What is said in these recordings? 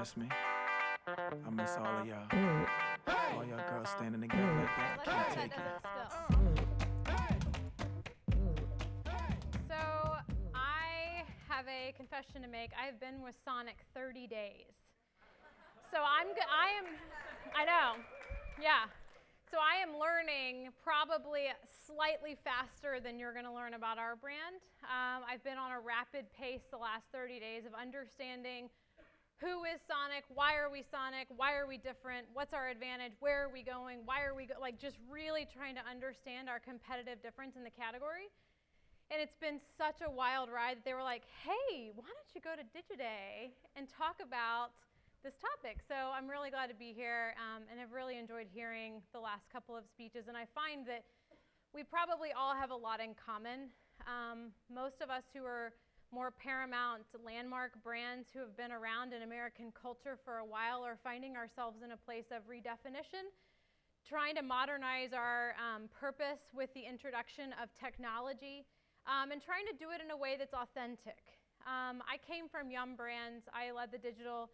miss me? I miss all of y'all. All y'all girls standing together like that. Let's Can't try take it. So I have a confession to make. I've been with Sonic 30 days. So I know, yeah. So I am learning probably slightly faster than you're going to learn about our brand. I've been on a rapid pace the last 30 days of understanding who is Sonic, why are we Sonic, why are we different, what's our advantage, where are we going, why are we like just really trying to understand our competitive difference in the category. And it's been such a wild ride that they were like, hey, why don't you go to Digiday and talk about this topic? So I'm really glad to be here and have really enjoyed hearing the last couple of speeches. And I find that we probably all have a lot in common. Most of us who are more paramount landmark brands who have been around in American culture for a while are finding ourselves in a place of redefinition, trying to modernize our purpose with the introduction of technology, and trying to do it in a way that's authentic. I came from Yum Brands. I led the digital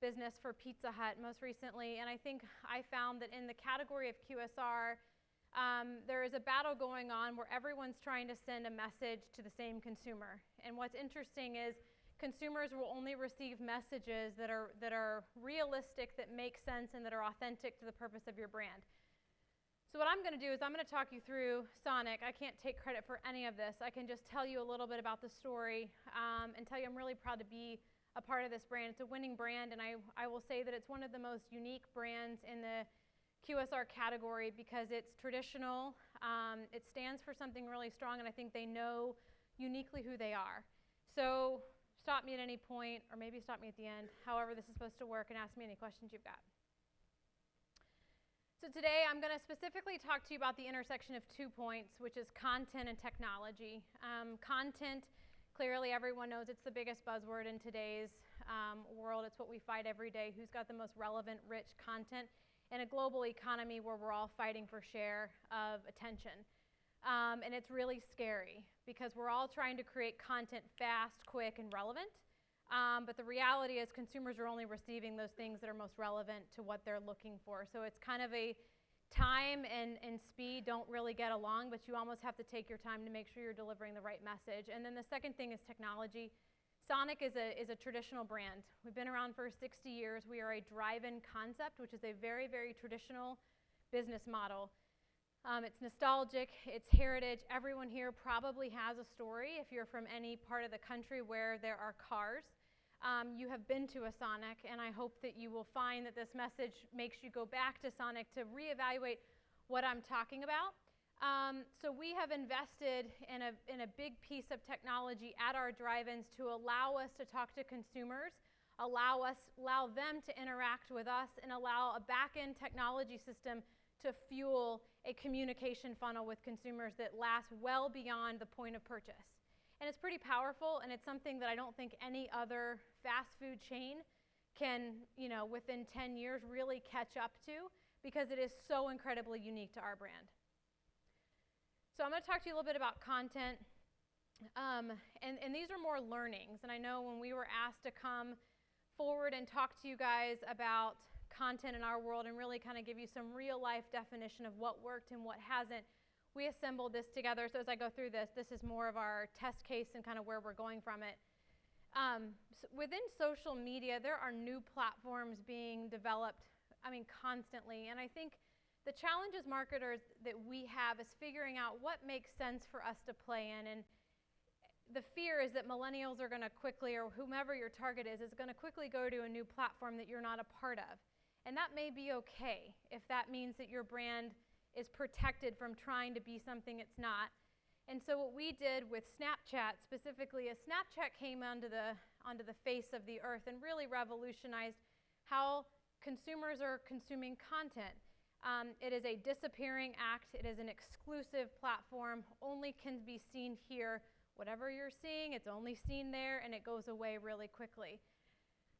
business for Pizza Hut most recently, and I think I found that in the category of QSR, there is a battle going on where everyone's trying to send a message to the same consumer. And what's interesting is consumers will only receive messages that are realistic, that make sense, and that are authentic to the purpose of your brand. So what I'm going to do is I'm going to talk you through Sonic. I can't take credit for any of this. I can just tell you a little bit about the story and tell you I'm really proud to be a part of this brand. It's a winning brand, and I will say that it's one of the most unique brands in the QSR category because it's traditional, it stands for something really strong, and I think they know uniquely who they are. So stop me at any point, or maybe stop me at the end, however this is supposed to work, and ask me any questions you've got. So today I'm going to specifically talk to you about the intersection of 2 points, which is content and technology. Content, clearly everyone knows it's the biggest buzzword in today's world. It's what we fight every day. Who's got the most relevant, rich content in a global economy where we're all fighting for share of attention. And it's really scary because we're all trying to create content fast, quick, and relevant. But the reality is consumers are only receiving those things that are most relevant to what they're looking for. So it's kind of a time and speed don't really get along, but you almost have to take your time to make sure you're delivering the right message. And then the second thing is technology. Sonic is a traditional brand. We've been around for 60 years. We are a drive-in concept, which is a very, very traditional business model. It's nostalgic, it's heritage. Everyone here probably has a story. If you're from any part of the country where there are cars, you have been to a Sonic, and I hope that you will find that this message makes you go back to Sonic to reevaluate what I'm talking about. So we have invested in a big piece of technology at our drive-ins to allow us to talk to consumers, allow them to interact with us, and allow a back-end technology system to fuel a communication funnel with consumers that lasts well beyond the point of purchase. And it's pretty powerful, and it's something that I don't think any other fast food chain can, within 10 years really catch up to because it is so incredibly unique to our brand. So I'm going to talk to you a little bit about content, and these are more learnings. And I know when we were asked to come forward and talk to you guys about content in our world and really kind of give you some real life definition of what worked and what hasn't, we assembled this together. So as I go through this is more of our test case and kind of where we're going from it. So within social media, there are new platforms being developed, constantly. And I think the challenge as marketers that we have is figuring out what makes sense for us to play in. And the fear is that millennials are going to quickly, or whomever your target is going to quickly go to a new platform that you're not a part of. And that may be okay if that means that your brand is protected from trying to be something it's not. And so what we did with Snapchat specifically is Snapchat came onto the face of the earth and really revolutionized how consumers are consuming content. It is a disappearing act. It is an exclusive platform, only can be seen here. Whatever you're seeing, it's only seen there, and it goes away really quickly.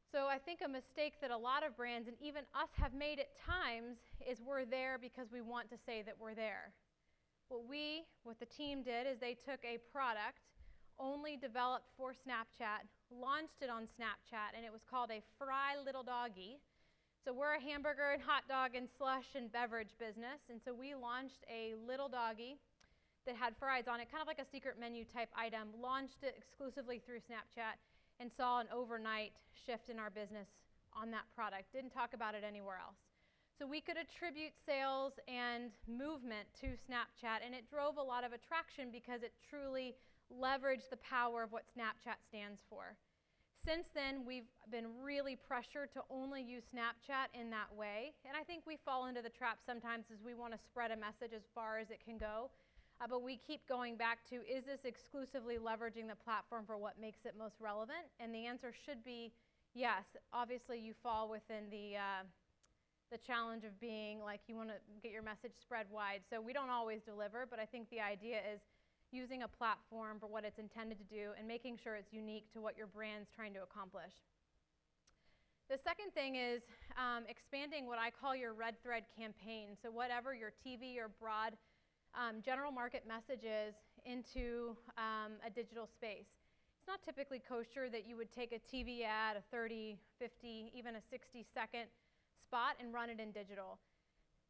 So I think a mistake that a lot of brands, and even us, have made at times is we're there because we want to say that we're there. What the team did is they took a product only developed for Snapchat, launched it on Snapchat, and it was called a Fry Little Doggy. So we're a hamburger and hot dog and slush and beverage business, and so we launched a little doggy that had fries on it, kind of like a secret menu type item, launched it exclusively through Snapchat, and saw an overnight shift in our business on that product. Didn't talk about it anywhere else. So we could attribute sales and movement to Snapchat, and it drove a lot of attraction because it truly leveraged the power of what Snapchat stands for. Since then, we've been really pressured to only use Snapchat in that way, and I think we fall into the trap sometimes as we want to spread a message as far as it can go, but we keep going back to, is this exclusively leveraging the platform for what makes it most relevant? And the answer should be yes. Obviously, you fall within the challenge of being like you want to get your message spread wide. So we don't always deliver, but I think the idea is using a platform for what it's intended to do and making sure it's unique to what your brand's trying to accomplish. The second thing is expanding what I call your red thread campaign. So whatever your TV or broad general market message is into a digital space. It's not typically kosher that you would take a TV ad, a 30, 50, even a 60-second spot and run it in digital.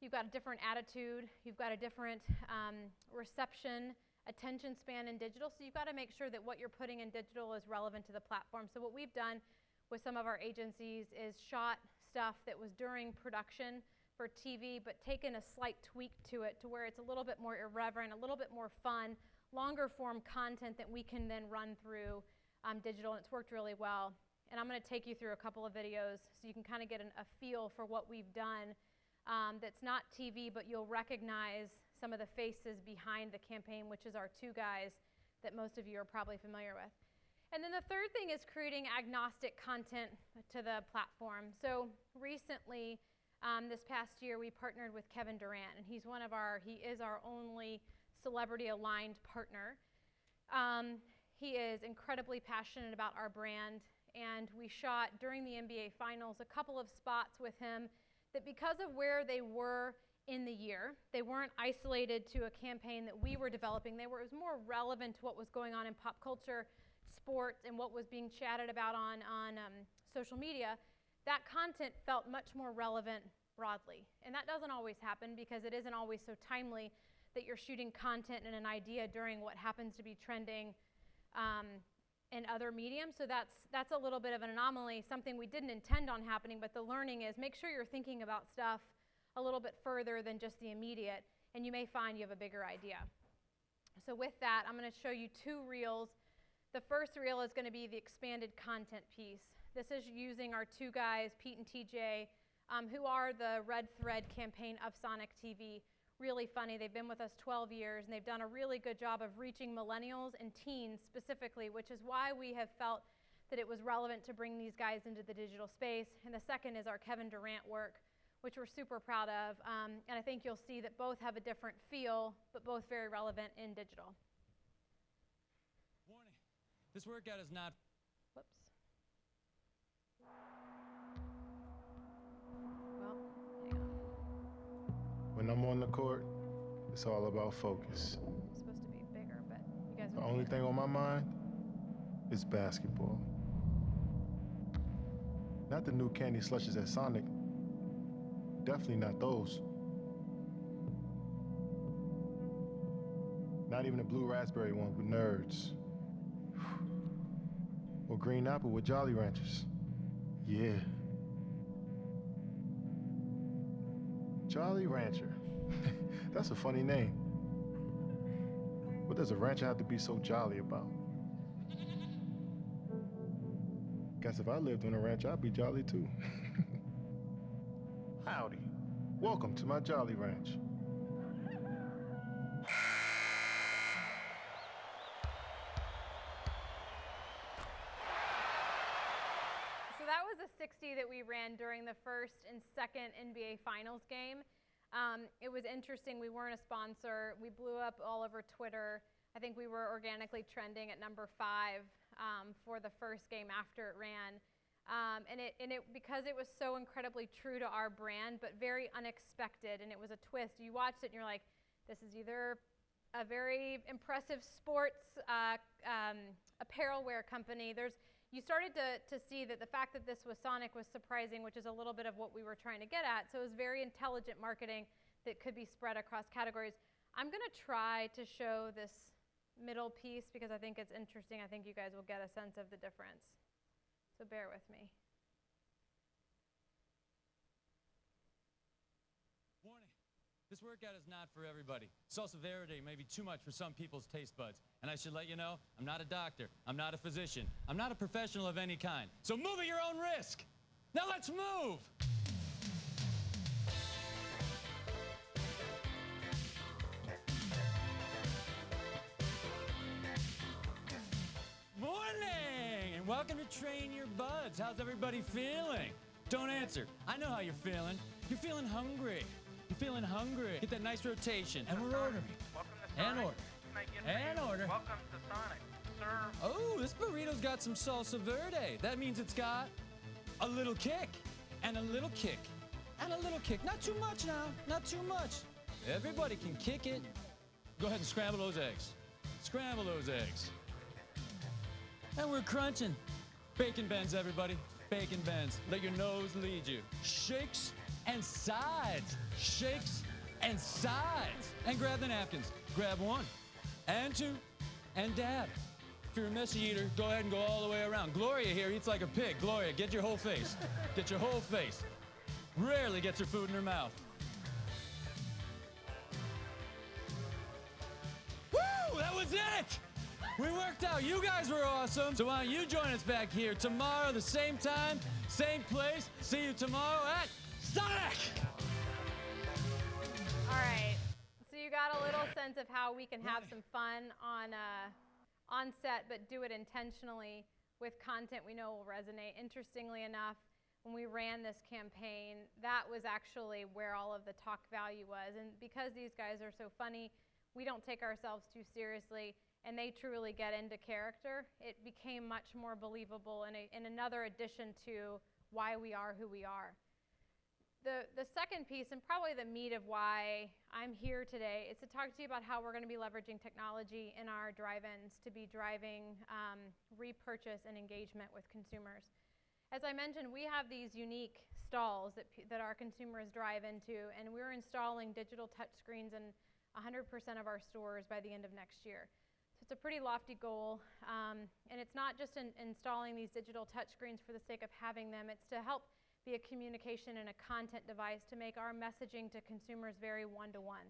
You've got a different attitude, you've got a different reception, attention span in digital, so you've got to make sure that what you're putting in digital is relevant to the platform. So what we've done with some of our agencies is shot stuff that was during production for TV, but taken a slight tweak to it to where it's a little bit more irreverent, a little bit more fun, longer form content that we can then run through digital, and it's worked really well. And I'm going to take you through a couple of videos so you can kind of get a feel for what we've done that's not TV, but you'll recognize some of the faces behind the campaign, which is our two guys that most of you are probably familiar with. And then the third thing is creating agnostic content to the platform. So recently, this past year, we partnered with Kevin Durant, and he is our only celebrity-aligned partner. He is incredibly passionate about our brand, and we shot during the NBA Finals a couple of spots with him that because of where they were in the year, they weren't isolated to a campaign that we were developing. It was more relevant to what was going on in pop culture, sports, and what was being chatted about on social media. That content felt much more relevant broadly. And that doesn't always happen because it isn't always so timely that you're shooting content and an idea during what happens to be trending in other mediums. So that's a little bit of an anomaly, something we didn't intend on happening, but the learning is make sure you're thinking about stuff a little bit further than just the immediate, and you may find you have a bigger idea. So with that, I'm going to show you two reels. The first reel is going to be the expanded content piece. This is using our two guys, Pete and TJ, who are the Red Thread campaign of Sonic TV. Really funny. They've been with us 12 years, and they've done a really good job of reaching millennials and teens specifically, which is why we have felt that it was relevant to bring these guys into the digital space. And the second is our Kevin Durant work, which we're super proud of. And I think you'll see that both have a different feel, but both very relevant in digital. Warning, this workout is not... Whoops. Well, hang on. When I'm on the court, it's all about focus. It's supposed to be bigger, but you guys The will only hear. thing on my mind is basketball. Not the new candy slushes at Sonic. Definitely not those. Not even the blue raspberry one with nerds. Or green apple with Jolly Ranchers. Yeah. Jolly Rancher. That's a funny name. What does a rancher have to be so jolly about? Guess if I lived on a ranch, I'd be jolly too. Howdy. Welcome to my Jolly Ranch. So that was a 60 that we ran during the first and second NBA Finals game. It was interesting. We weren't a sponsor. We blew up all over Twitter. I think we were organically trending at number 5 for the first game after it ran. And because it was so incredibly true to our brand, but very unexpected, and it was a twist. You watched it and you're like, this is either a very impressive sports apparel wear company. you started to see that the fact that this was Sonic was surprising, which is a little bit of what we were trying to get at. So it was very intelligent marketing that could be spread across categories. I'm going to try to show this middle piece because I think it's interesting. I think you guys will get a sense of the difference. So bear with me. Warning. This workout is not for everybody. Salsa verde may be too much for some people's taste buds. And I should let you know, I'm not a doctor. I'm not a physician. I'm not a professional of any kind. So move at your own risk. Now let's move. Morning, and welcome to Train Your Buds. How's everybody feeling? Don't answer. I know how you're feeling. You're feeling hungry. You're feeling hungry. Get that nice rotation. And we're ordering. Welcome to Sonic. And order. Can I get for And you? order. Welcome to Sonic. Serve. Oh, this burrito's got some salsa verde. That means it's got a little kick, and a little kick, and a little kick. Not too much now, not too much. Everybody can kick it. Go ahead and scramble those eggs. Scramble those eggs. And we're crunching. Bacon bends, everybody. Bacon bends. Let your nose lead you. Shakes and sides. Shakes and sides. And grab the napkins. Grab one and two and dab. If you're a messy eater, go ahead and go all the way around. Gloria here eats like a pig. Gloria, get your whole face. Get your whole face. Rarely gets her food in her mouth. Woo! That was it! We worked out. You guys were awesome. So why don't you join us back here tomorrow, the same time, same place. See you tomorrow at Sonic! All right. So you got a little sense of how we can have some fun on set, but do it intentionally with content we know will resonate. Interestingly enough, when we ran this campaign, that was actually where all of the talk value was. And because these guys are so funny, we don't take ourselves too seriously, and they truly get into character. It became much more believable and another addition to why we are who we are. The second piece, and probably the meat of why I'm here today, is to talk to you about how we're going to be leveraging technology in our drive-ins to be driving repurchase and engagement with consumers. As I mentioned, we have these unique stalls that our consumers drive into, and we're installing digital touchscreens in 100% of our stores by the end of next year. So it's a pretty lofty goal, and it's not just installing these digital touchscreens for the sake of having them. It's to help be a communication and a content device to make our messaging to consumers very one-to-one.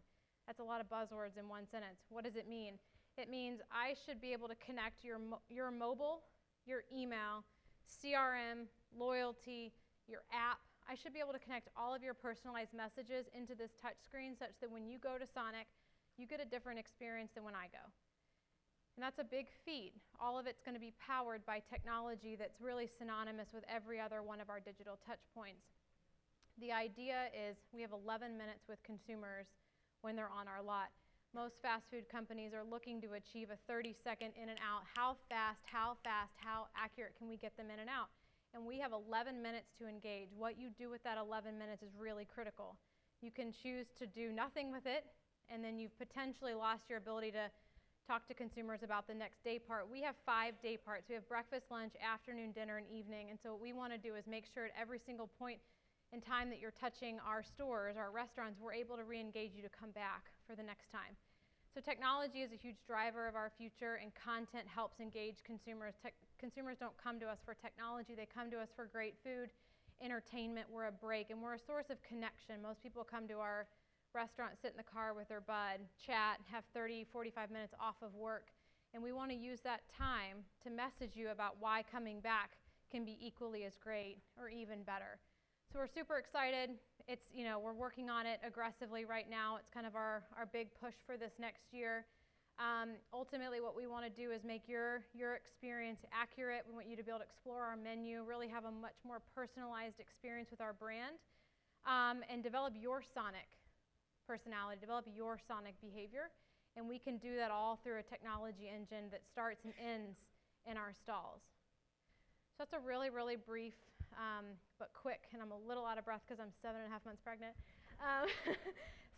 That's a lot of buzzwords in one sentence. What does it mean? It means I should be able to connect your mobile, your email, CRM, loyalty, your app. I should be able to connect all of your personalized messages into this touchscreen such that when you go to Sonic, you get a different experience than when I go. And that's a big feat. All of it's going to be powered by technology that's really synonymous with every other one of our digital touch points. The idea is we have 11 minutes with consumers when they're on our lot. Most fast food companies are looking to achieve a 30-second in and out. How fast, how accurate can we get them in and out? And we have 11 minutes to engage. What you do with that 11 minutes is really critical. You can choose to do nothing with it, and then you've potentially lost your ability to talk to consumers about the next day part. We have 5 day parts. We have breakfast, lunch, afternoon, dinner, and evening. And so what we want to do is make sure at every single point in time that you're touching our stores, our restaurants, we're able to re-engage you to come back for the next time. So technology is a huge driver of our future, and content helps engage consumers. Consumers don't come to us for technology. They come to us for great food, entertainment. We're a break, and we're a source of connection. Most people come to our restaurant, sit in the car with their bud, chat, have 30, 45 minutes off of work. And we want to use that time to message you about why coming back can be equally as great or even better. So we're super excited. It's, we're working on it aggressively right now. It's kind of our big push for this next year. Ultimately, what we want to do is make your experience accurate. We want you to be able to explore our menu, really have a much more personalized experience with our brand, and develop your Sonic personality, develop your Sonic behavior, and we can do that all through a technology engine that starts and ends in our stalls. So that's a really, really brief but quick, and I'm a little out of breath because I'm 7.5 months pregnant,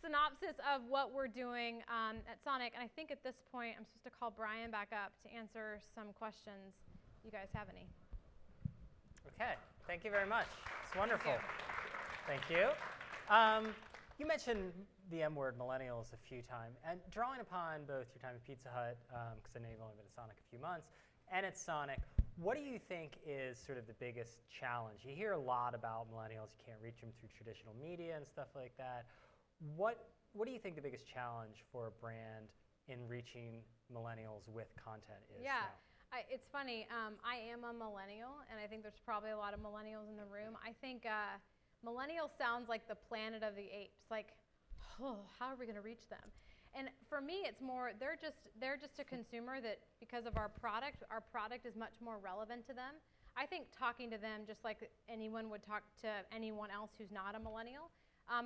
synopsis of what we're doing at Sonic. And I think at this point I'm supposed to call Brian back up to answer some questions. You guys have any? Okay, thank you very much. It's wonderful. Thank Thank you. You mentioned the M word, millennials, a few times, and drawing upon both your time at Pizza Hut, because I know you've only been at Sonic a few months, and at Sonic, what do you think is sort of the biggest challenge? You hear a lot about millennials, you can't reach them through traditional media and stuff like that. What do you think the biggest challenge for a brand in reaching millennials with content is Yeah. now? It's funny. I am a millennial, and I think there's probably a lot of millennials in the room. I think millennial sounds like the planet of the apes. Like, oh, how are we going to reach them? And for me, it's more they're just a consumer that because of our product is much more relevant to them. I think talking to them just like anyone would talk to anyone else who's not a millennial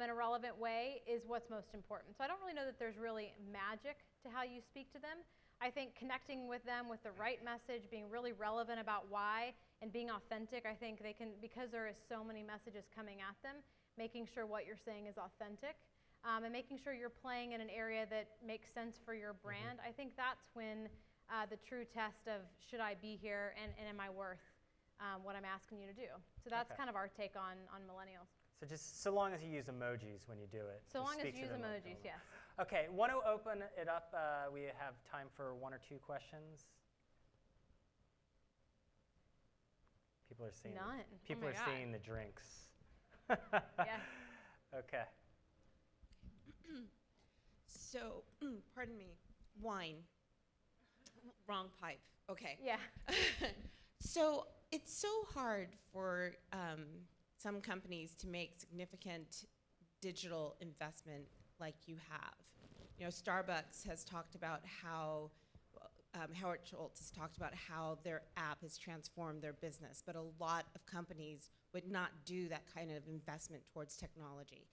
in a relevant way is what's most important. So I don't really know that there's really magic to how you speak to them. I think connecting with them with the right message, being really relevant about why, and being authentic, I think they can, because there is so many messages coming at them, making sure what you're saying is authentic, and making sure you're playing in an area that makes sense for your brand. I think that's when the true test of should I be here and am I worth what I'm asking you to do. So that's kind of our take on millennials. So just so long as you use emojis when you do it. So just long as speak you to use them like emojis, normal. yes. Okay, want to open it up. We have time for 1 or 2 questions. People are seeing. None. People Oh are my God. seeing the drinks. Yes. Okay. So, pardon me, wine. Wrong pipe. Okay. Yeah. So it's so hard for some companies to make significant digital investment like you have. You know, Starbucks has talked about how Howard Schultz has talked about how their app has transformed their business, but a lot of companies would not do that kind of investment towards technology.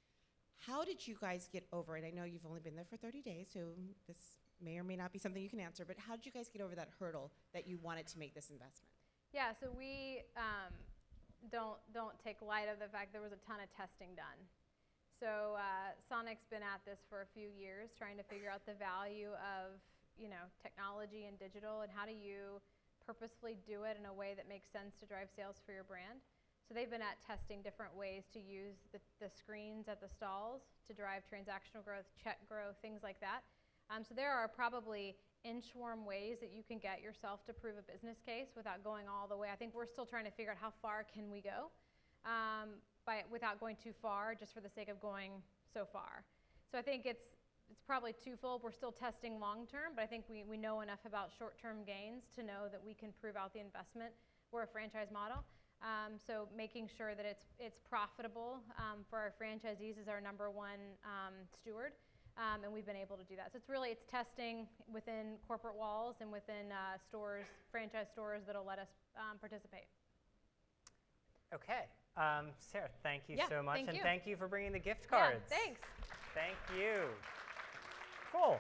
How did you guys get over it? I know you've only been there for 30 days, so this may or may not be something you can answer, but how did you guys get over that hurdle that you wanted to make this investment? Yeah, so we don't take light of the fact there was a ton of testing done. So Sonic's been at this for a few years, trying to figure out the value of technology and digital, and how do you purposefully do it in a way that makes sense to drive sales for your brand. So they've been at testing different ways to use the screens at the stalls to drive transactional growth, check growth, things like that. So there are probably inchworm ways that you can get yourself to prove a business case without going all the way. I think we're still trying to figure out how far can we go without going too far, just for the sake of going so far. So I think it's probably twofold. We're still testing long term, but I think we know enough about short-term gains to know that we can prove out the investment. We're a franchise model. So making sure that it's profitable for our franchisees is our number one steward. And we've been able to do that. So it's testing within corporate walls and within stores, franchise stores that'll let us participate. Okay. Sarah, thank you Yeah, so much. thank and you. thank you for bringing the gift Yeah, cards. thanks. Thank you. Cool.